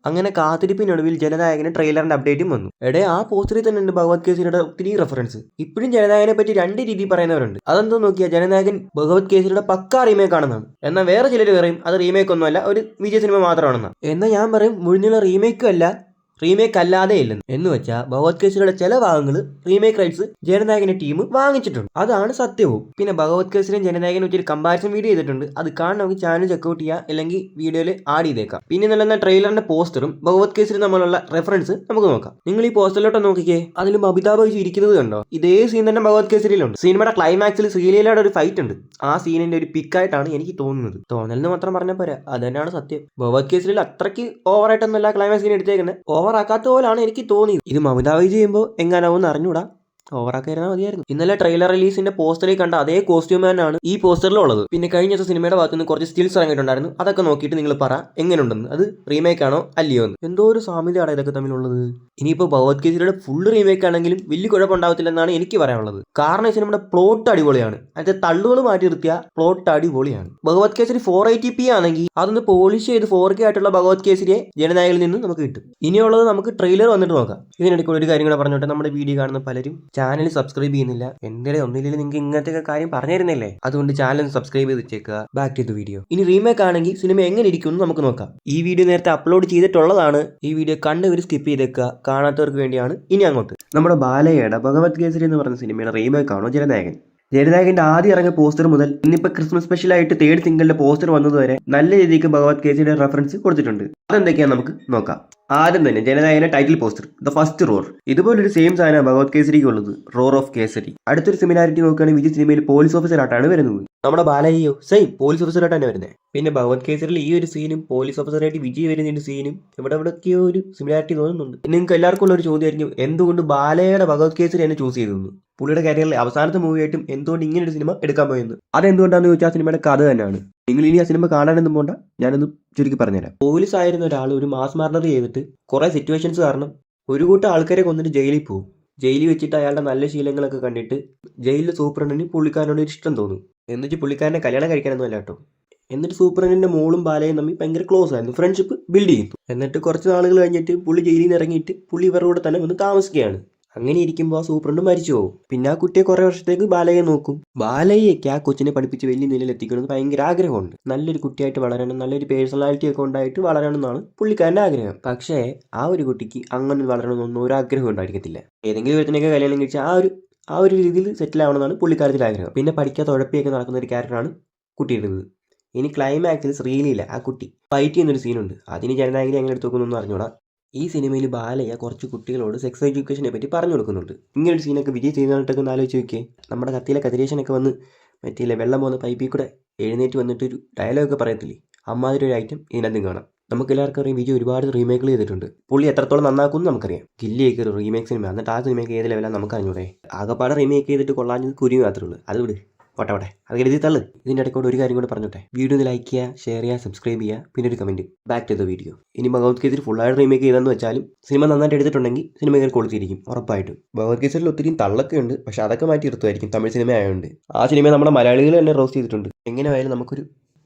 അങ്ങനെ കാത്തിരിപ്പിനൊടുവിൽ ജനനായകന് ട്രെയിലറിന്റെ അപ്ഡേറ്റും വന്നു. ആ പോസ്റ്ററിൽ തന്നെ ഉണ്ട് ഭഗവത് കേസരിയുടെ ഒത്തിരി റെഫറൻസ്. ഇപ്പോഴും ജനനായകനെ പറ്റി രണ്ട് രീതി പറയുന്നവരുണ്ട്. അതെന്തോ നോക്കിയാൽ ജനനായകൻ ഭഗവത് കേസരിയുടെ പക്കാ റീമേക്ക് ആണെന്നാണ്. എന്നാൽ വേറെ ചിലർ പറയും അത് റീമേക്ക് ഒന്നുമല്ല, ഒരു വിജയ സിനിമ മാത്രമാണെന്നാണ്. എന്നാൽ ഞാൻ പറയും മുഴുവനുള്ള റീമേക്കും അല്ല, റീമേക്ക് അല്ലാതെ ഇല്ലെന്ന്. എന്ന് വെച്ചാൽ ഭഗവത് കേസരിയുടെ ചില ഭാഗങ്ങൾ റീമേക്ക് റൈറ്റ്സ് ജനനായകന്റെ ടീം വാങ്ങിച്ചിട്ടുണ്ട്. അതാണ് സത്യവും. പിന്നെ ഭഗവത് കേസരിയും ജനനായകനും വെച്ചൊരു കമ്പാരിസൺ വീഡിയോ ചെയ്തിട്ടുണ്ട്. അത് കാണാൻ നമുക്ക് ചാനൽ ചെക്കൗട്ട് ചെയ്യാം, അല്ലെങ്കിൽ വീഡിയോയിൽ ആഡ് ചെയ്തേക്കാം. പിന്നെ നല്ല ട്രെയിലറിന്റെ പോസ്റ്ററും ഭഗവത് കേസരി തമ്മിലുള്ള റെഫറൻസ് നമുക്ക് നോക്കാം. നിങ്ങൾ ഈ പോസ്റ്ററിലോട്ട് നോക്കിക്കേ, അതിലും അമിതാഭ് ബച്ചൻ ഇരിക്കുന്നത് കണ്ടോ? ഇതേ സീൻ തന്നെ ഭഗവത് കേസരിയിലുണ്ട്. സിനിമയുടെ ക്ലൈമാക്സിൽ ശ്രീലീലയുടെ ഒരു ഫൈറ്റ് ഉണ്ട്. ആ സീനിന്റെ ഒരു പിക്കായിട്ടാണ് എനിക്ക് തോന്നുന്നത്. തോന്നലെന്ന് മാത്രം പറഞ്ഞാൽ പോരാ, അത് തന്നെയാണ് സത്യം. ഭഗവത് കേസരിയിൽ അത്രയ്ക്ക് ഓവറായിട്ടൊന്നുമല്ല ക്ലൈമാക്സ് സീൻ എടുത്തേക്കുന്നത്. ഓവറാക്കാത്ത പോലാണ് എനിക്ക് തോന്നിയത്. ഇത് മമിതാഭ് ബച്ചൻ ചെയ്യുമ്പോൾ എങ്ങനെയാവും അറിഞ്ഞൂടാ, ഓവറാക്കായിരുന്നാൽ മതിയായിരുന്നു. ഇന്നലെ ട്രെയിലർ റിലീസിന്റെ പോസ്റ്ററിൽ കണ്ട അതേ കോസ്റ്റ്യൂം തന്നെയാണ് ഈ പോസ്റ്ററിലുള്ളത്. പിന്നെ കഴിഞ്ഞ സിനിമയുടെ ഭാഗത്ത് നിന്ന് കുറച്ച് സ്റ്റിൽസ് ഇറങ്ങിയിട്ടുണ്ടായിരുന്നു. അതൊക്കെ നോക്കിയിട്ട് നിങ്ങൾ പറ എങ്ങനെയുണ്ടെന്ന്, അത് റീമേക്ക് ആണോ അല്ലയോ എന്ന്. എന്തോ ഒരു സാമ്യതയാണ് ഇതൊക്കെ തമ്മിലുള്ളത്. ഇനിയിപ്പോൾ ഭഗവത് കേസരിയുടെ ഫുള്ള് റീമേക്ക് ആണെങ്കിലും വലിയ കുഴപ്പമുണ്ടാവത്തില്ലെന്നാണ് എനിക്ക് പറയാനുള്ളത്. കാരണം ഈ സിനിമയുടെ പ്ലോട്ട് അടിപൊളിയാണ്. അതിന്റെ തള്ളുകൾ മാറ്റി നിർത്തിയ പ്ലോട്ട് അടിപൊളിയാണ്. ഭഗവത് കേസരി 480p ആണെങ്കിൽ അതൊന്ന് പോളിഷ് ചെയ്ത് 4K ആയിട്ടുള്ള ഭഗവത് കേസരിയെ ജനനായകനിൽ നിന്ന് നമുക്ക് കിട്ടും. ഇനിയുള്ളത് നമുക്ക് ട്രെയിലർ വന്നിട്ട് നോക്കാം. ഇതിനിടയ്ക്ക് ഒരു കാര്യം കൂടെ പറഞ്ഞോട്ടെ, നമ്മുടെ വീഡിയോ കാണുന്ന പലരും ചാനൽ സബ്സ്ക്രൈബ് ചെയ്യുന്നില്ല. എന്റെ ഒന്നില്ലെങ്കിൽ നിങ്ങൾക്ക് ഇങ്ങനത്തെ കാര്യം പറഞ്ഞു തരുന്നില്ലേ? അതുകൊണ്ട് ചാനൽ സബ്സ്ക്രൈബ് ചെയ്ത് വെച്ചേക്കുക. Back to the video. ഇനി റീമേക്ക് ആണെങ്കിൽ സിനിമ എങ്ങനെ ഇരിക്കും നമുക്ക് നോക്കാം. ഈ വീഡിയോ നേരത്തെ അപ്ലോഡ് ചെയ്തിട്ടുള്ളതാണ്. ഈ വീഡിയോ കണ്ടവർ സ്കിപ്പ് ചെയ്തേക്കുക. കാണാത്തവർക്ക് വേണ്ടിയാണ് ഇനി അങ്ങോട്ട്. നമ്മുടെ ബാലയുടെ ഭഗവത് കേസരി എന്ന് പറഞ്ഞ സിനിമയുടെ റീമേക്ക് ആണോ ജനനായകൻ? ജനനായകന്റെ ആദ്യം ഇറങ്ങിയ പോസ്റ്റർ മുതൽ ഇന്നിപ്പോ ക്രിസ്മസ് സ്പെഷ്യലായിട്ട് തേർഡ് സിംഗിളിന്റെ പോസ്റ്റർ വന്നതുവരെ നല്ല രീതിക്ക് ഭഗവത് കേസരിയുടെ റെഫറൻസ് കൊടുത്തിട്ടുണ്ട്. അതെന്തൊക്കെയാ നമുക്ക് നോക്കാം. ആദ്യം തന്നെ ജനനായകന്റെ title poster, the first roar. ഇതുപോലൊരു സെയിം സാധനം ഭഗവത് കേസരിക്ക് ഉള്ളത്, റോർ ഓഫ് കേസരി. അടുത്തൊരു സിമിലാരിറ്റി നോക്കുകയാണെങ്കിൽ വിജയ് സിനിമയിൽ പോലീസ് ഓഫീസർ ആയിട്ടാണ് വരുന്നത്. നമ്മുടെ ബാലയ്യോ സെയിം പോലീസ് ഓഫീസർ ആയിട്ടാണ് വരുന്നത്. പിന്നെ ഭഗവത് കേസരിയിൽ ഈ ഒരു സീനും പോലീസ് ഓഫീസറായിട്ട് വിജയ് വരുന്ന സീനും എവിടെയൊക്കെയോ ഒരു സിമിലാരിറ്റി തോന്നുന്നുണ്ട്. നിങ്ങൾക്ക് എല്ലാവർക്കും ഉള്ള ഒരു ചോദ്യമായിരിക്കും, എന്തുകൊണ്ട് ബാലയുടെ ഭഗവത് കേസരി എന്നെ ചൂസ് ചെയ്തു? പുള്ളിയുടെ കരിയറിലെ അവസാനത്തെ മൂവിയായിട്ടും എന്തുകൊണ്ട് ഇങ്ങനെ ഒരു സിനിമ എടുക്കാൻ പോയെന്ന്. അതെന്തുകൊണ്ടാണെന്ന് ചോദിച്ചാൽ ആ സിനിമയുടെ കഥ തന്നെയാണ്. നിങ്ങൾ ഇനി ആ സിനിമ കാണാനൊന്നും പോണ്ട, ഞാനൊന്ന് ചുരുക്കി പറഞ്ഞുതരാം. പോലീസ് ആയിരുന്ന ഒരാൾ ഒരു മാസ് മർഡർ ചെയ്തിട്ട് കുറെ സിറ്റുവേഷൻസ് കാരണം ഒരു കൂട്ടം ആൾക്കാരെ കൊന്നിട്ട് ജയിലിൽ പോകും. ജയിലിൽ വെച്ചിട്ട് അയാളുടെ നല്ല ശീലങ്ങളൊക്കെ കണ്ടിട്ട് ജയിലിലെ സൂപ്രണ്ടിന് പുള്ളിക്കാരനോട് ഒരു ഇഷ്ടം തോന്നും. എന്നിട്ട് പുള്ളിക്കാരനെ കല്യാണം കഴിക്കാനൊന്നും അല്ല കേട്ടോ. എന്നിട്ട് സൂപ്രണ്ടിന്റെ മോളും ബാലയും തമ്മിൽ ഭയങ്കര ക്ലോസ് ആയിരുന്നു, ഫ്രണ്ട്ഷിപ്പ് ബിൽഡ് ചെയ്യുന്നു. എന്നിട്ട് കുറച്ച് നാളുകൾ കഴിഞ്ഞിട്ട് പുള്ളി ജയിലിൽ നിന്ന് ഇറങ്ങിയിട്ട് പുള്ളി ഇവരുടെ കൂടെ തന്നെ വന്ന് താമസിക്കുകയാണ്. അങ്ങനെ ഇരിക്കുമ്പോൾ ആ സൂപ്രണ്ട് മരിച്ചു പോകും. പിന്നെ ആ കുട്ടിയെ കുറെ വർഷത്തേക്ക് ബാലയെ നോക്കും. ബാലയ്ക്ക് ആ കൊച്ചിനെ പഠിപ്പിച്ച് വലിയ നിലയിൽ എത്തിക്കണമെന്ന് ഭയങ്കര ആഗ്രഹമുണ്ട്. നല്ലൊരു കുട്ടിയായിട്ട് വളരണം, നല്ലൊരു പേഴ്സണാലിറ്റി ഒക്കെ ഉണ്ടായിട്ട് വളരണം എന്നാണ് പുള്ളിക്കാരൻ്റെ ആഗ്രഹം. പക്ഷേ ആ ഒരു കുട്ടിക്ക് അങ്ങനെ വളരണമെന്നൊന്നും ഒരു ആഗ്രഹം ഉണ്ടായിരിക്കത്തില്ല. ഏതെങ്കിലും ഒരുത്തിനൊക്കെ കല്യാണം കഴിച്ചാൽ ആ ഒരു രീതിയിൽ സെറ്റിൽ ആവണമെന്നാണ് പുള്ളിക്കാരത്തിൻ്റെ ആഗ്രഹം. പിന്നെ പഠിക്കാത്ത ഉഴപ്പിയൊക്കെ നടക്കുന്ന ഒരു ക്യാരക്ടറാണ് കുട്ടിയുടേത്. ഇനി ക്ലൈമാക്സിൽ ശ്രീലീല ആ കുട്ടി ഫൈറ്റ് ചെയ്യുന്നൊരു സീനുണ്ട്. അതിന് ജനനായകനെ എങ്ങനെ എടുത്തു നോക്കുന്നൊന്നും അറിഞ്ഞൂടാ. ഈ സിനിമയിൽ ബാലയ്യ കുറച്ച് കുട്ടികളോട് സെക്സ് എഡ്യൂക്കേഷനെ പറ്റി പറഞ്ഞു കൊടുക്കുന്നുണ്ട്. ഇങ്ങനൊരു സീനൊക്കെ വിജയ് ചെയ്യുന്നതായിട്ടൊക്കെ ഒന്ന് ആലോചിച്ച് നോക്കിയേ. നമ്മുടെ കത്തിയിലെ കതിരേശനൊക്കെ വന്ന് മറ്റേ വെള്ളം പോകുന്ന പൈപ്പിൽ കൂടെ എഴുന്നേറ്റ് വന്നിട്ടൊരു ഡയലോഗൊക്കെ പറയത്തില്ലേ, അമ്മാതിരി ഒരു ഐറ്റം ഇതിനകത്തും കാണാം. നമുക്ക് എല്ലാവർക്കും അറിയാം വിജയ് ഒരുപാട് റീമേക്കുകൾ ചെയ്തിട്ടുണ്ട്. പുള്ളി എത്രത്തോളം നന്നാക്കുമെന്ന് നമുക്കറിയാം. ഗില്ലിയൊക്കെ ഒരു റീമേക്ക് സിനിമ, എന്നിട്ട് ആ സിനിമയ്ക്ക് ഏത് ലെവലാണ് നമുക്ക് അറിഞ്ഞൂടെ. ആകെപ്പാടെ റീമേക്ക് ചെയ്തിട്ട് കൊള്ളാഞ്ഞത് കുരുവി മാത്രമേ ഉള്ളൂ. അത് വിട്, പോട്ടെ അത് എഴുതി തള്ളു. ഇതിൻ്റെ ഇടയ്ക്കോട് ഒരു കാര്യം കൂടെ പറഞ്ഞോട്ടെ. വീഡിയോ ഒന്ന് ലൈക്ക് ചെയ്യുക, ഷെയർ ചെയ്യുക, സബ്സ്ക്രൈബ് ചെയ്യുക, പിന്നെ ഒരു comment. Back to the video. ഇനി ഭഗവത് കേസരി ഫുള്ളായിട്ട് റീമേക്ക് ചെയ്തെന്ന് വെച്ചാലും സിനിമ നന്നായിട്ട് എടുത്തിട്ടുണ്ടെങ്കിൽ സിനിമ കൊടുത്തിരിക്കും ഉറപ്പായിട്ടും. ഭഗവത് കേസരിയിൽ ഒത്തിരി തള്ളൊക്കെ ഉണ്ട്, പക്ഷെ അതൊക്കെ മാറ്റി നിർത്തുമായിരിക്കും തമിഴ് സിനിമ ആയതുകൊണ്ട്. ആ സിനിമ നമ്മുടെ മലയാളികൾ തന്നെ റോസ്റ്റ് ചെയ്തിട്ടുണ്ട്. എങ്ങനെ ആയാലും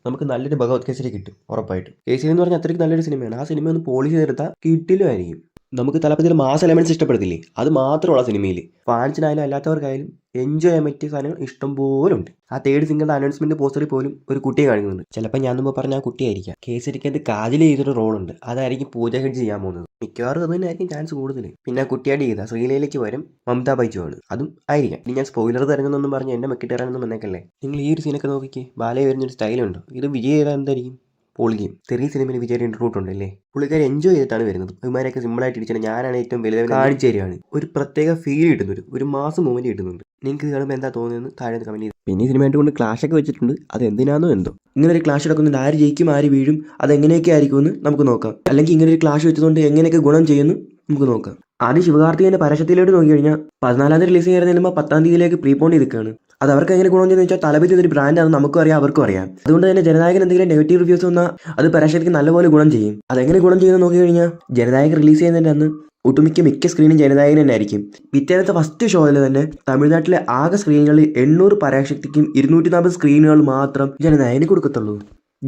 നമുക്ക് നല്ലൊരു ഭഗവത് കേസരി കിട്ടും ഉറപ്പായിട്ടും. കേസരി എന്ന് പറഞ്ഞാൽ അത്രയ്ക്ക് നല്ലൊരു സിനിമയാണ്. ആ സിനിമ ഒന്ന് പോളിഷ് ചെയ്തെടുത്താൽ കിട്ടിലുമായിരിക്കും. നമുക്ക് തലപ്പത്തിൽ മാസ് എലമെന്റ്സ് ഇഷ്ടപ്പെടുത്തില്ലേ, അത് മാത്രമുള്ള സിനിമയിൽ ഫാൻസിനായാലും അല്ലാത്തവർക്കായാലും എൻജോയ് ചെയ്യാൻ പറ്റിയ സാധനങ്ങൾ ഇഷ്ടം പോലും ഉണ്ട്. ആ തേർഡ് സിംഗിളുടെ അനൗൺസ്മെന്റ് പോസ്റ്ററിൽ പോലും ഒരു കുട്ടിയെ കാണിക്കുന്നുണ്ട്. ചിലപ്പോൾ ഞാൻ മുമ്പ് പറഞ്ഞ ആ കുട്ടിയായിരിക്കാം. കേസരിക്കകത്ത് കാജൽ ചെയ്തൊരു റോളുണ്ട്, അതായിരിക്കും പൂജ ഹെഡ് ചെയ്യാൻ പോകുന്നത്. മിക്കവാറും അത് തന്നെയായിരിക്കും ചാൻസ് കൂടുതൽ. പിന്നെ ആ കുട്ടിയായിട്ട് ചെയ്ത ശ്രീലയിലേക്ക് വരും മമതാ ബൈജുവാണ്, അതും ആയിരിക്കാം. ഇനി ഞാൻ സ്പോയിലർ തരുന്നൊന്നും പറഞ്ഞ് എന്നെ മെക്കിട്ടേറാനൊന്നും വന്നേക്കല്ലേ. നിങ്ങൾ ഈ ഒരു സീനൊക്കെ നോക്കിക്കേ, ബാലയെ വരുന്നൊരു സ്റ്റൈലുണ്ടോ? ഇത് വിജയ് ചെയ്താൽ എന്തായിരിക്കും പൊളിക്കും. ചെറിയ സിനിമയിൽ വിജയുടെ ഇൻട്രൂട്ട് ഉണ്ടല്ലേ, പുള്ളിക്കാർ എൻജോയ് ചെയ്തിട്ടാണ് വരുന്നത്. ഇവന്മാരൊക്കെ സിമ്പിളായിട്ട് ഇടിച്ചാൽ ഞാനാണ് ഏറ്റവും വലുത് കാണിച്ചു തരികയാണ്. ഒരു പ്രത്യേക ഫീൽ കിട്ടുന്നുണ്ട്, ഒരു മാസം മൂവ്മെന്റ് കിട്ടുന്നുണ്ട്. നിങ്ങൾക്ക് ഇത് കാണുമ്പോൾ എന്താ തോന്നുന്നത് താഴെ കമന്റ് ചെയ്ത്. പിന്നെ ഈ സിനിമയായിട്ട് കൊണ്ട് ക്ലാഷൊക്കെ വെച്ചിട്ടുണ്ട്, അത് എന്തിനാണോ എന്തോ. ഇങ്ങനെ ഒരു ക്ലാഷ് നടക്കുന്നുണ്ട്, ആര് ജയിക്കും ആര് വീഴും അതെങ്ങനെയൊക്കെ ആയിരിക്കുമെന്ന് നമുക്ക് നോക്കാം. അല്ലെങ്കിൽ ഇങ്ങനെ ഒരു ക്ലാഷ് വെച്ചതുകൊണ്ട് എങ്ങനെയൊക്കെ ഗുണം ചെയ്യുന്നു നമുക്ക് നോക്കാം. ആദ്യം ശിവകാർത്തികന്റെ പരസ്യത്തിലോട്ട് നോക്കി കഴിഞ്ഞാൽ 14-ാം തീയതി റിലീസ് ചെയ്യുന്നതിന് 10-ാം തീയതിയിലേക്ക് പ്രീപോണ്ട് ചെയ്തിരിക്കുകയാണ്. അത് അവർക്ക് എങ്ങനെ ഗുണം ചെയ്യുന്നത് വെച്ചാൽ തലപതി ഒരു ബ്രാൻഡാണ്, നമുക്കും അറിയാം അവർക്കും അറിയാം. അതുകൊണ്ട് തന്നെ ജനനായകൻ എന്തെങ്കിലും നെഗറ്റീവ് റിവ്യൂസ് വന്നാൽ അത് പരസ്യത്തിക്ക് നല്ലപോലെ ഗുണം ചെയ്യും. അതെങ്ങനെ ഗുണം ചെയ്യുന്നത് നോക്കി കഴിഞ്ഞാൽ ജനനായകൻ റിലീസ് ചെയ്യുന്നതിൻ്റെ അന്ന് ഒട്ടുമിക്ക സ്ക്രീനും ജനനായകൻ തന്നെ ആയിരിക്കും. പിറ്റേന്നത്തെ ഫസ്റ്റ് ഷോയിൽ തന്നെ തമിഴ്നാട്ടിലെ ആകെ സ്ക്രീനുകളിൽ 800 പരാശക്തിക്കും 240 സ്ക്രീനുകൾ മാത്രം ജനനായകന് കൊടുക്കത്തുള്ളൂ.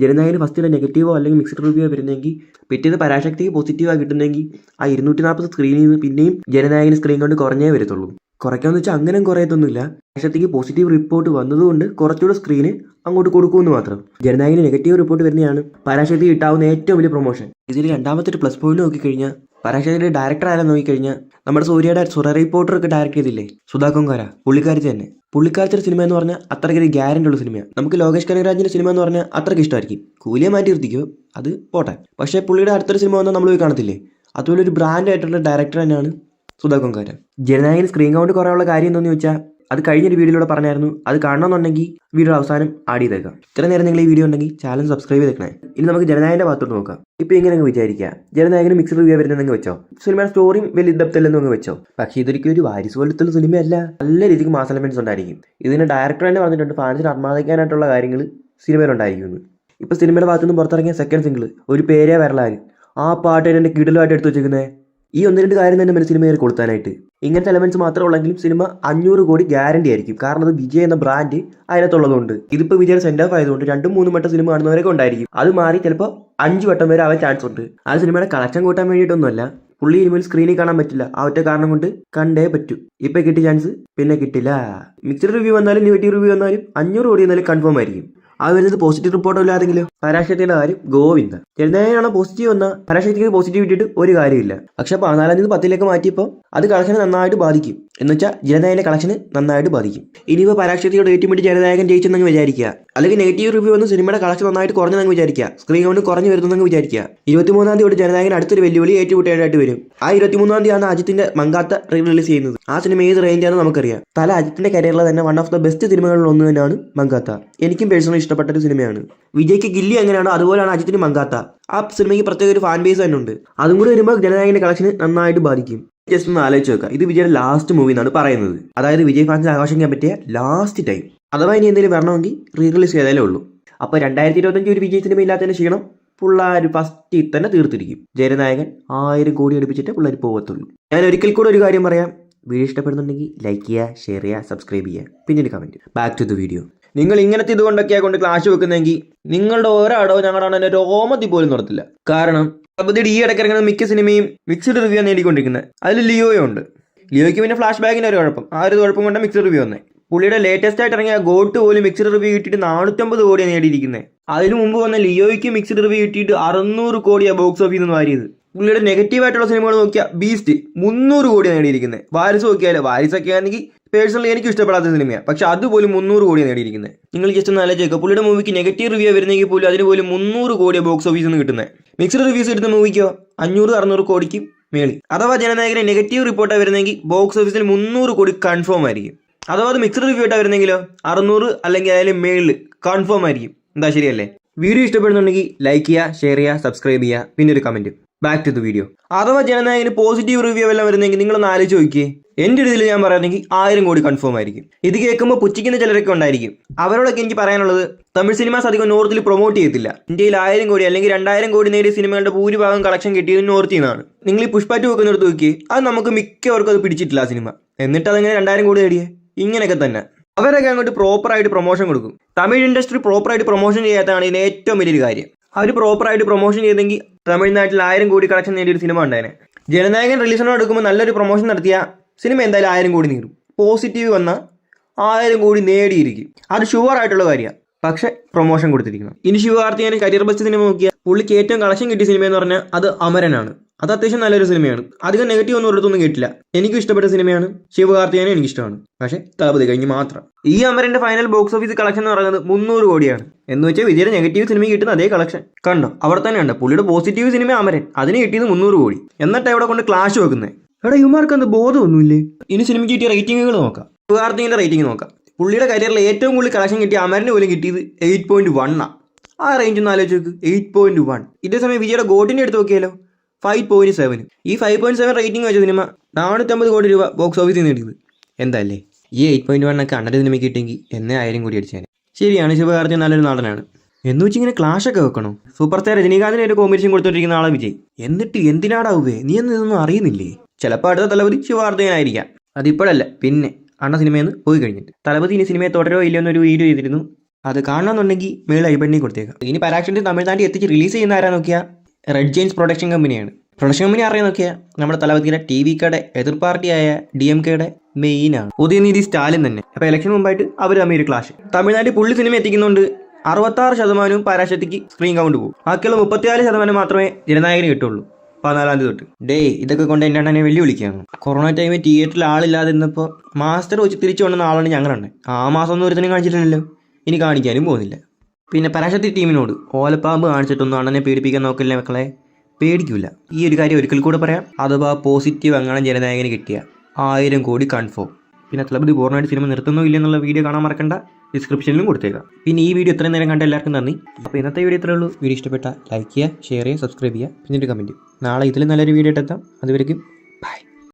ജനനായകന് ഫസ്റ്റ് നെഗറ്റീവോ അല്ലെങ്കിൽ മിക്സ്ഡ് റിവ്യൂ വരുന്നെങ്കിൽ പിറ്റേന്ന് പരാശക്തിക്ക് പോസിറ്റീവായി കിട്ടുന്നെങ്കിൽ ആ 240 സ്ക്രീനിൽ നിന്ന് പിന്നെയും ജനനായകന് സ്ക്രീൻ കൊണ്ട് കുറഞ്ഞേ വരത്തുള്ളൂ. കുറയ്ക്കാമെന്ന് വെച്ചാൽ അങ്ങനെ കുറയത്തൊന്നുമില്ല. പരാശക്തിക്ക് പോസിറ്റീവ് റിപ്പോർട്ട് വന്നതുകൊണ്ട് കുറച്ചുകൂടെ സ്ക്രീന് അങ്ങോട്ട് കൊടുക്കുമെന്ന് മാത്രം. ജനനായകന് നെഗറ്റീവ് റിപ്പോർട്ട് വരുന്നതാണ് പരാശക്തി കിട്ടാവുന്ന ഏറ്റവും വലിയ പ്രൊമോഷൻ. ഇതിൽ രണ്ടാമത്തെ ഒരു പ്ലസ് പോയിന്റ് നോക്കിക്കഴിഞ്ഞാൽ പരാശക്തിയുടെ ഡയറക്ടർ ആരാ നോക്കിക്കഴിഞ്ഞാൽ നമ്മുടെ സൂര്യയുടെ സുര റിപ്പോർട്ടറൊക്കെ ഡയറക്ട് ചെയ്തില്ലേ സുധാ കൊങ്കര, പുള്ളിക്കാരത്തി തന്നെ. പുള്ളിക്കാരത്തിയുടെ സിനിമ എന്ന് പറഞ്ഞാൽ അത്രയ്ക്ക് ഗ്യാരണ്ടി ഉള്ള സിനിമയാണ്. നമുക്ക് ലോകേഷ് കനകരാജിന്റെ സിനിമ എന്ന് പറഞ്ഞാൽ അത്രയ്ക്ക് ഇഷ്ടമായിരിക്കും. കൂലിയെ മാറ്റി നിർത്തിക്കോ, അത് പോട്ടെ. പക്ഷേ പുള്ളിയുടെ അടുത്തൊരു സിനിമ വന്നാൽ നമ്മൾ പോയി കാണത്തില്ലേ. അതുപോലെ ഒരു ബ്രാൻഡ് ആയിട്ടുള്ള ഡയറക്ടർ തന്നെയാണ് സുധാ കൊങ്കര. ജനനായകന് സ്ക്രീൻ കൗണ്ട് കുറയുള്ള കാര്യം എന്താണെന്ന് ചോദിച്ചാൽ അത് കഴിഞ്ഞൊരു വീഡിയോയിലൂടെ പറഞ്ഞായിരുന്നു. അത് കാണണമെന്നുണ്ടെങ്കിൽ വീഡിയോ അവസാനം ആഡ് ചെയ്തേക്കാം. ഇത്ര നേരം നിങ്ങൾ ഈ വീഡിയോ ഉണ്ടെങ്കിൽ ചാനൽ സബ്സ്ക്രൈബ് ചെയ്തേക്കണേ. ഇനി നമുക്ക് ജനനായകന്റെ ഭാഗത്തോട്ട് നോക്കാം. ഇപ്പോൾ ഇങ്ങനെ വിചാരിക്കുക, ജനനായകന് മിക്സ്ഡ് റിവ്യൂ വരുന്നതെങ്കിൽ വെച്ചോ, സിനിമയുടെ സ്റ്റോറിയും വലിയ ഡെപ്തല്ലെന്നങ്ങ് വെച്ചോ. പക്ഷേ ഇതൊരിക്കലും ഒരു വാരിസ് പോലത്തുള്ള സിനിമയല്ല. നല്ല രീതിക്ക് മാസ് എലമെന്റ്സ് ഉണ്ടായിരിക്കും. ഇതിന് ഡയറക്ടർ തന്നെ പറഞ്ഞിട്ടുണ്ട് ഫാൻസിന് അർമാദിക്കാനായിട്ടുള്ള കാര്യങ്ങൾ സിനിമയിലുണ്ടായിരിക്കുന്നു. ഇപ്പോൾ സിനിമയുടെ ഭാഗത്തുനിന്ന് പുറത്തിറങ്ങിയ സെക്കൻഡ് സിംഗിൾ ഒരു പേരേ വരലായി, ആ പാട്ട് എന്നെ കിടലുമായിട്ട് എടുത്തു വെച്ചിരിക്കുന്നത്. ഈ ഒന്ന് രണ്ട് കാര്യം തന്നെ സിനിമ കയറി കൊടുത്താനായിട്ട്. ഇങ്ങനത്തെ എലമെന്റ്സ് മാത്രം ഉള്ളെങ്കിലും സിനിമ 500 കോടി ഗ്യാരണ്ടി ആയിരിക്കും. കാരണം അത് വിജയ് എന്ന ബ്രാൻഡ് അതിനകത്തുള്ളതുകൊണ്ട്. ഇതിപ്പോൾ വിജയുടെ സെൻഡ് ഓഫ് ആയതുകൊണ്ട് 2-3 വട്ടം സിനിമ കാണുന്നവരൊക്കെ ഉണ്ടായിരിക്കും. അത് മാറി ചിലപ്പോൾ 5 വട്ടം വരെ ആവാൻ ചാൻസ് ഉണ്ട്. ആ സിനിമയുടെ കളക്ഷൻ കൂട്ടാൻ വേണ്ടിയിട്ടൊന്നുമല്ല. പുള്ളി ഇനിമേൽ സ്ക്രീനിൽ കാണാൻ പറ്റില്ല. ആ ഒറ്റ കാരണം കൊണ്ട് കണ്ടേ പറ്റൂ. ഇപ്പം കിട്ടിയ ചാൻസ് പിന്നെ കിട്ടില്ല. മിക്സ്ഡ് റിവ്യൂ വന്നാലും നെഗറ്റീവ് റിവ്യൂ വന്നാലും 500 കോടി എന്നാലും കൺഫേം ആയിരിക്കും. ആ വരുന്നത് പോസിറ്റീവ് റിപ്പോർട്ടോ ഇല്ലാതെങ്കിലും പരാശക്തിയുടെ കാര്യം ഗോവിന്ദ. ജനനായകനാണ് പോസിറ്റീവ് വന്നാൽ പരാശക്തിക്ക് പോസിറ്റീവ് ഇട്ടിട്ട് ഒരു കാര്യമില്ല. പക്ഷെ 14-ാം തീയതി 10-ലേക്ക് മാറ്റിയപ്പോൾ അത് കളക്ഷന് നന്നായിട്ട് ബാധിക്കും. എന്ന് വെച്ചാൽ ജനനായകന്റെ കളക്ഷന് നന്നായിട്ട് ബാധിക്കും. ഇനിയിപ്പോൾ പരാശക്തിയോട് ഏറ്റുമുട്ടി ജനനായകൻ ജയിച്ചെന്നങ്ങ് വിചാരിക്കുക. അല്ലെങ്കിൽ നെഗറ്റീവ് റിവ്യൂ വന്ന് സിനിമയുടെ കളക്ഷൻ നന്നായിട്ട് കുറഞ്ഞെന്നങ്ങ് വിചാരിക്കുക. സ്ക്രീൻ കൊണ്ട് കുറഞ്ഞു വരുന്നതെന്ന് വിചാരിക്കുക. 23-ാം തീയതി ജനനായകൻ അടുത്തൊരു വെല്ലുവിളി ഏറ്റുമുട്ടേണ്ടതായിട്ട് വരും. ആ 23-ാം തീയതിയാണ് അജിത്തിന്റെ മങ്കാത്ത റിലീസ് ചെയ്യുന്നത്. ആ സിനിമ ഏത് റേഞ്ചാണെന്ന് നമുക്കറിയാം. അജിത്തിന്റെ കരിയറിലെ തന്നെ വൺ ഓഫ് ദ ബെസ്റ്റ് സിനിമകളിൽ ഒന്ന് തന്നെയാണ് മങ്കാത്ത. എനിക്കും പേഴ്സണലി ഇഷ്ടപ്പെട്ട ഒരു സിനിമയാണ്. വിജയ്ക്ക് ഗില്ലി എങ്ങനെയാണോ അതുപോലെയാണ് അജിത്തിന് മങ്കാത്ത. ആ സിനിമയ്ക്ക് പ്രത്യേക ഒരു ഫാൻ ബേസ് തന്നെ ഉണ്ട്. അതും കൂടി വരുമ്പോൾ ജനനായകന്റെ കളക്ഷന് നന്നായിട്ട് ബാധിക്കും. ജസ്റ്റ് ഒന്ന് ആലോചിച്ച് വെക്കുക, ഇത് വിജയുടെ ലാസ്റ്റ് മൂവി എന്നാണ് പറയുന്നത്. അതായത് വിജയ് ഫാൻസിന് ആഘോഷിക്കാൻ പറ്റിയ ലാസ്റ്റ് ടൈം. അഥവാ ഇനി എന്തെങ്കിലും വരണമെങ്കിൽ റിലീസ് ചെയ്താലേ ഉള്ളൂ. അപ്പോൾ 2025 ഒരു വിജയ് സിനിമ ഇല്ലാത്തതിന് ക്ഷീണം പിള്ളേർ ഫസ്റ്റിൽ തന്നെ തീർത്തിരിക്കും. ജനനായകൻ 1000 കോടി അടുപ്പിച്ചിട്ട് പിള്ളേർ പോകത്തുള്ളൂ. ഞാൻ ഒരിക്കൽ കൂടെ ഒരു കാര്യം പറയാം. വീഡിയോ ഇഷ്ടപ്പെടുന്നുണ്ടെങ്കിൽ ലൈക്ക് ചെയ്യുക, ഷെയർ ചെയ്യുക, സബ്സ്ക്രൈബ് ചെയ്യുക, പിന്നീട് comment. Back to the video. നിങ്ങൾ ഇങ്ങനത്തെ ഇതുകൊണ്ടൊക്കെയാണ് കൊണ്ട് ക്ലാഷ് വെക്കുന്നെങ്കിൽ നിങ്ങളുടെ ഒരാടോ ഞങ്ങളുടെ എൻ്റെ രോമത്തിൽ പോലും നിർത്തില്ല. കാരണം പ്രഭുതിയുടെ ഈ ഇടയ്ക്ക് ഇറങ്ങുന്ന മിക്ക സിനിമയും മിക്സ്ഡ് റിവ്യൂ നേടിക്കൊണ്ടിരിക്കുന്നത്. അതിൽ ലിയോയും ഉണ്ട്. ലിയോയ്ക്ക് പിന്നെ ഫ്ലാഷ് ബാക്കിൻ്റെ ഒരു കുഴപ്പം. ആ ഒരു കുഴപ്പം കൊണ്ട് മിക്സ്ഡ് റിവ്യൂ വന്നേ. പുള്ളിയുടെ ലേറ്റസ്റ്റ് ആയിട്ട് ഇറങ്ങിയ ഗോട്ട് പോലും മിക്സ്ഡ് റിവ്യൂ കിട്ടിയിട്ട് 450 കോടിയാണ് നേടിയിരിക്കുന്നത്. അതിന് മുമ്പ് വന്ന ലിയോയ്ക്ക് മിക്സ്ഡ് റിവ്യൂ കിട്ടിയിട്ട് 600 കോടിയാണ് ബോക്സ് ഓഫീസിൽ നിന്ന് വാരിയത്. പുള്ളിയുടെ നെഗറ്റീവായിട്ടുള്ള സിനിമകൾ നോക്കിയാൽ ബീസ്റ്റ് 300 കോടിയാണ് നേടിയിരിക്കുന്നത്. വാരിസ് നോക്കിയാലോ, വാരിസൊക്കെ ആണെങ്കിൽ പേഴ്സണലി എനിക്ക് ഇഷ്ടപ്പെടാത്ത സിനിമയാണ്. പക്ഷെ അതുപോലും 300 കോടിയാണ് നേടിയിരിക്കുന്നത്. നിങ്ങൾ ജസ്റ്റ് ഒന്ന് ആലോചിക്കുക, പുള്ളിയുടെ മൂവിക്ക് നെഗറ്റീവ് റിവ്യൂ വരുന്നെങ്കിൽ പോലും അതിന് പോലും 300 കോടിയാണ് ബോക്സ് ഓഫീസിൽ നിന്ന് കിട്ടുന്നത്. മിക്സ്ഡ് റിവ്യൂസ് എടുത്ത മൂവിക്കോ 500-600 കോടിക്ക് മേളി. അഥവാ ജനനായകന് നെഗറ്റീവ് റിപ്പോർട്ടാണ് വരുന്നെങ്കിൽ ബോക്സ് ഓഫീസിൽ 300 കോടി കൺഫേം ആയിരിക്കും. അഥവാ അത് മിക്സ്ഡ് റിവ്യൂ ആയിട്ടാണ് വരുന്നെങ്കിലോ 600 അല്ലെങ്കിൽ അതിലും മേളിൽ കൺഫേം ആയിരിക്കും. എന്താ ശരിയല്ലേ? വീഡിയോ ഇഷ്ടപ്പെടുന്നുണ്ടെങ്കിൽ ലൈക്ക് ചെയ്യുക, ഷെയർ ചെയ്യുക, സബ്സ്ക്രൈബ് ചെയ്യുക, പിന്നെ ഒരു comment. Back to the video. അഥവാ ജനനായകന് പോസിറ്റീവ് റിവ്യൂ എല്ലാം വരുന്നെങ്കിൽ നിങ്ങളൊന്ന് ആലോചിച്ച് നോക്കിയേ. എൻ്റെ ഇതിൽ ഞാൻ പറയുകയാണെങ്കിൽ 1000 കോടി കൺഫേം ആയിരിക്കും. ഇത് കേൾക്കുമ്പോൾ പുച്ഛിക്കുന്ന ചിലരൊക്കെ ഉണ്ടായിരിക്കും. അവരോടൊക്കെ എനിക്ക് പറയാനുള്ളത്, തമിഴ് സിനിമാസ് അധികം നോർത്തിൽ പ്രൊമോട്ട് ചെയ്യത്തില്ല. ഇന്ത്യയിൽ 1000 കോടി അല്ലെങ്കിൽ 2000 കോടി നേടിയ സിനിമകളുടെ ഭൂരിഭാഗം കളക്ഷൻ കിട്ടിയത് നോർത്തിൽ നിന്നാണ്. നിങ്ങൾ ഈ പുഷ്പ 2 വെക്കുന്നിടത്ത് നോക്കിയേ, അത് നമുക്ക് മിക്കവർക്കും അത് പിടിച്ചിട്ടില്ല ആ സിനിമ. എന്നിട്ട് അതെങ്ങനെ 2000 കോടി നേടിയേ? ഇങ്ങനെയൊക്കെ തന്നെ. അവരൊക്കെ അങ്ങോട്ട് പ്രോപ്പറായിട്ട് പ്രൊമോഷൻ കൊടുക്കും. തമിഴ് ഇൻഡസ്ട്രി പ്രോപ്പറായിട്ട് പ്രൊമോഷൻ ചെയ്യാത്തതാണ് ഇതിന് ഏറ്റവും വലിയൊരു കാര്യം. അവർ പ്രോപ്പറായിട്ട് പ്രൊമോഷൻ ചെയ്തെങ്കിൽ തമിഴ്നാട്ടിൽ 1000 കോടി കളക്ഷൻ നേടിയൊരു സിനിമ ഉണ്ടായേനെ. ജനനായകൻ റിലീസിനോട് എടുക്കുമ്പോൾ നല്ലൊരു പ്രൊമോഷൻ നടത്തിയ സിനിമ എന്തായാലും 1000 കോടി നേടും. പോസിറ്റീവ് വന്നാൽ 1000 കോടി നേടിയിരിക്കും. അത് ഷുവർ ആയിട്ടുള്ള കാര്യമാണ്. പക്ഷെ പ്രൊമോഷൻ കൊടുത്തിരിക്കണം. ഇനി ശിവകാർത്തികേയൻ കരിയർ ബെസ്റ്റ് സിനിമ നോക്കിയാൽ പുള്ളിക്ക് ഏറ്റവും കളക്ഷൻ കിട്ടിയ സിനിമ എന്ന് പറഞ്ഞാൽ അത് അമരനാണ്. അത് അത്യാവശ്യം നല്ലൊരു സിനിമയാണ്. അധികം നെഗറ്റീവ് ഒന്നും ഒരിടത്തൊന്നും കേട്ടില്ല. എനിക്കും ഇഷ്ടപ്പെട്ട സിനിമയാണ്. ശിവകാർത്തികേയനെ എനിക്കിഷ്ടമാണ്. പക്ഷേ തളപതി കഴിഞ്ഞ് മാത്രം. ഈ അമരന്റെ ഫൈനൽ ബോക്സ് ഓഫീസ് കളക്ഷൻ എന്ന് പറയുന്നത് 300 കോടിയാണ്. എന്ന് വെച്ചാൽ വിജയുടെ നെഗറ്റീവ് സിനിമ കിട്ടുന്ന അതേ കളക്ഷൻ കണ്ടോ? അവിടെ തന്നെ ഉണ്ട്. പുള്ളിയുടെ പോസിറ്റീവ് സിനിമ അമരൻ, അതിന് കിട്ടിയത് 300 കോടി. എന്നിട്ട് അവിടെ കൊണ്ട് ക്ലാഷ് വെക്കുന്നത്. എവിടെ ഇവർക്ക് എന്ത് ബോധമൊന്നുമില്ലേ? ഇനി സിനിമയ്ക്ക് കിട്ടിയ റേറ്റിംഗുകൾ നോക്കാം. ശിവകാർത്തികേയന്റെ റേറ്റിംഗ് നോക്കാം. പുള്ളിയുടെ കരിയറിൽ ഏറ്റവും കൂടുതൽ കളക്ഷൻ കിട്ടിയ അമരന് പോലും കിട്ടിയത് 8.1 ആ റേഞ്ച് ഒന്ന് ആലോചിച്ച് നോക്ക്. 8.1. ഇതേ സമയം വിജയുടെ ഗോട്ടിന്റെ എടുത്ത് നോക്കിയാലോ 5.7. ഈ 5.7 റേറ്റിംഗ് വെച്ച സിനിമ 450 കോടി രൂപ ബോക്സ് ഓഫീസിൽ നേടിയത്. എന്താല്ലേ? ഈ 8.1 ഒക്കെ അണ്ണന്റെ സിനിമയ്ക്ക് കിട്ടിയെങ്കിൽ എന്നെ 1000 കോടി അടിച്ചാൽ. ശരിയാണ്, ശിവകാർത്തികേയൻ നല്ലൊരു നടനാണ്. എന്ന് വെച്ച് ഇങ്ങനെ ക്ലാഷ് ഒക്കെ വെക്കണോ? സൂപ്പർ സ്റ്റാർ രജനീകാന്തിന് ഒരു കോമ്പറ്റീഷൻ കൊടുത്തോണ്ടിരിക്കുന്ന ആളെ വിജയ്. എന്നിട്ട് എന്തിനാടാവുകയെ? നീ എന്ന് ഇതൊന്നും അറിയുന്നില്ലേ? ചിലപ്പോൾ അടുത്ത തലപതി ശിവകാർത്തികേയനായിരിക്കാം. അതിപ്പോഴല്ല, പിന്നെ അണ്ണ സിനിമയിൽ നിന്ന് പോയി കഴിഞ്ഞിട്ട്. തലപതി ഇനി സിനിമയെ തുടരോ ഇല്ലയോ എന്നൊരു വീഡിയോ ചെയ്തിരുന്നു. അത് കാണണമെന്നുണ്ടെങ്കിൽ മേളിൽ ഐബണ്ണി കൊടുത്തേക്കാം. ഇനി പരാക്ഷൻ്റെ തമിഴ്നാട്ടിൽ എത്തിച്ച് റിലീസ് ചെയ്യുന്ന ആരാ നോക്കിയാൽ റെഡ് ജെയിൻസ് പ്രൊഡക്ഷൻ കമ്പനിയാണ്. പ്രൊഡക്ഷൻ കമ്പനി അറിയാൻ നോക്കിയാൽ നമ്മുടെ തലവതിയുടെ TVKയുടെ എതിർ പാർട്ടിയായ DMKയുടെ മെയിനാണ് ഉദയനിധി സ്റ്റാലിൻ തന്നെ. അപ്പോൾ ഇലക്ഷൻ മുമ്പായിട്ട് അവർ തമ്മിൽ ഒരു ക്ലാഷ്. തമിഴ്നാട്ടിൽ പുള്ളി സിനിമ എത്തിക്കുന്നുണ്ട് 66% പരാശക്തിക്ക് സ്ക്രീൻ കൗണ്ട് പോകും. ബാക്കിയുള്ള 34% മാത്രമേ ജനനായകന് കിട്ടുള്ളൂ 14-ാം തീയതി തൊട്ട്. ഇതൊക്കെ കൊണ്ട് എൻ്റെ അണ്ണനെ വെല്ലുവിളിക്കുകയാണ്. കൊറോണ ടൈമിൽ തിയേറ്ററിൽ ആളില്ലാതെ ഇരുന്നപ്പോൾ മാസ്റ്റർ വെച്ച് തിരിച്ചു കൊണ്ടുവന്ന ആളാണ് ഞങ്ങളുണ്ട്. ആ മാസം ഒന്നും ഒരുത്തനും കാണിച്ചിട്ടില്ലല്ലോ, ഇനി കാണിക്കാനും പോകുന്നില്ല. പിന്നെ പരാശക്തി ടീമിനോട് ഓലപ്പാമ്പ് കാണിച്ചിട്ടൊന്നും അണ്ണനെ പേടിപ്പിക്കാൻ നോക്കില്ല മക്കളെ, പേടിക്കില്ല. ഈ ഒരു കാര്യം ഒരിക്കൽ കൂടെ പറയാം, അഥവാ പോസിറ്റീവ് അങ്ങനെ ജനനായകന് കിട്ടിയ 1000 കോടി കൺഫേം. പിന്നെ തലപതി പൂർണ്ണമായിട്ട് സിനിമ നിർത്തുന്നോ ഇല്ലെന്നുള്ള വീഡിയോ കാണാൻ മറക്കണ്ട, ഡിസ്ക്രിപ്ഷനിലും കൊടുത്തേക്കാം. പിന്നെ ഈ വീഡിയോ ഇത്രയും നേരം കണ്ട എല്ലാവർക്കും നന്ദി. അപ്പോൾ ഇന്നത്തെ വീഡിയോ ഇത്രയേ ഉള്ളൂ. വീഡിയോ ഇഷ്ടപ്പെട്ട ലൈക്ക് ചെയ്യുക, ഷെയർ ചെയ്യുക, സബ്സ്ക്രൈബ് ചെയ്യുക, പിന്നീട് കമൻറ്റ്. നാളെ ഇതിൽ നല്ലൊരു വീഡിയോ ഇട്ടെത്താം. അതുവരെയും